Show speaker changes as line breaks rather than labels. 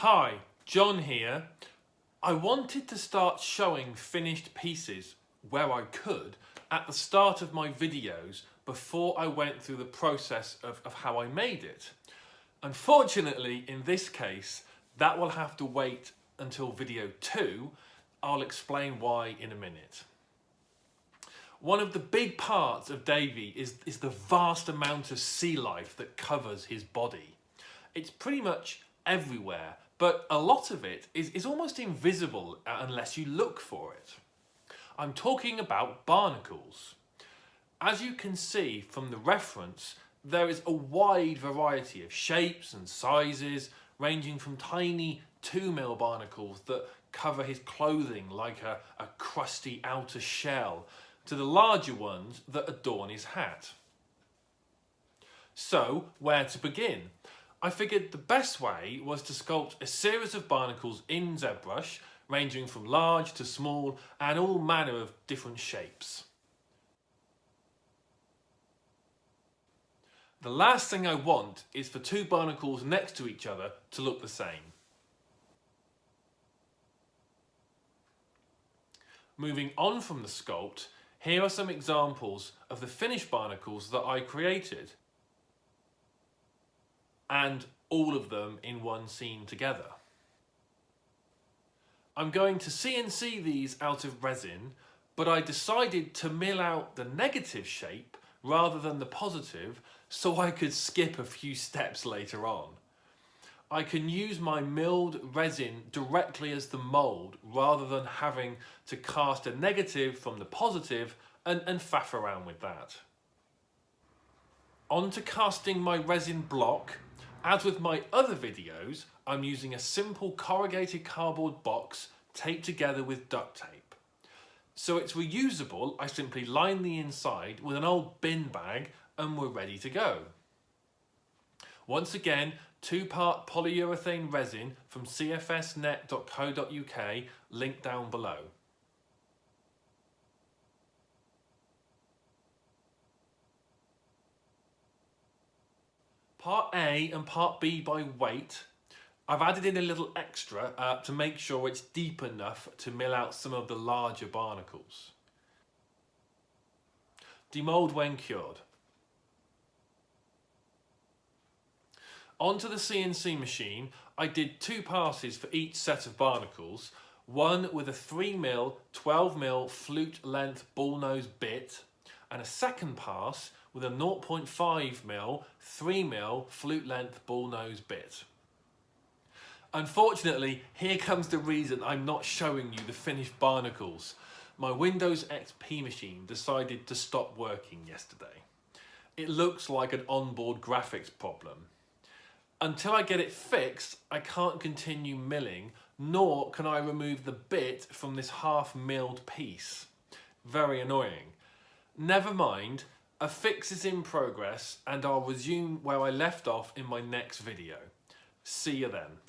Hi, John here. I wanted to start showing finished pieces where I could at the start of my videos before I went through the process of how I made it. Unfortunately, in this case, that will have to wait until video 2. I'll explain why in a minute. One of the big parts of Davy is the vast amount of sea life that covers his body. It's pretty much everywhere, but a lot of it is almost invisible unless you look for it. I'm talking about barnacles. As you can see from the reference, there is a wide variety of shapes and sizes, ranging from tiny 2mm barnacles that cover his clothing like a crusty outer shell, to the larger ones that adorn his hat. So, where to begin? I figured the best way was to sculpt a series of barnacles in ZBrush, ranging from large to small and all manner of different shapes. The last thing I want is for two barnacles next to each other to look the same. Moving on from the sculpt, here are some examples of the finished barnacles that I created, and all of them in one scene together. I'm going to CNC these out of resin, but I decided to mill out the negative shape rather than the positive so I could skip a few steps later on. I can use my milled resin directly as the mould rather than having to cast a negative from the positive and faff around with that. On to casting my resin block. As with my other videos, I'm using a simple corrugated cardboard box taped together with duct tape. So it's reusable, I simply line the inside with an old bin bag and we're ready to go. Once again, 2-part polyurethane resin from cfsnet.co.uk, link down below. Part A and Part B by weight. I've added in a little extra to make sure it's deep enough to mill out some of the larger barnacles. Demold when cured. Onto the CNC machine, I did 2 passes for each set of barnacles, one with a 3mm, 12mm flute length bullnose bit, and a second pass with a 0.5mm, 3mm flute length bullnose bit. Unfortunately, here comes the reason I'm not showing you the finished barnacles. My Windows XP machine decided to stop working yesterday. It looks like an onboard graphics problem. Until I get it fixed, I can't continue milling, nor can I remove the bit from this half-milled piece. Very annoying. Never mind, a fix is in progress and I'll resume where I left off in my next video. See you then.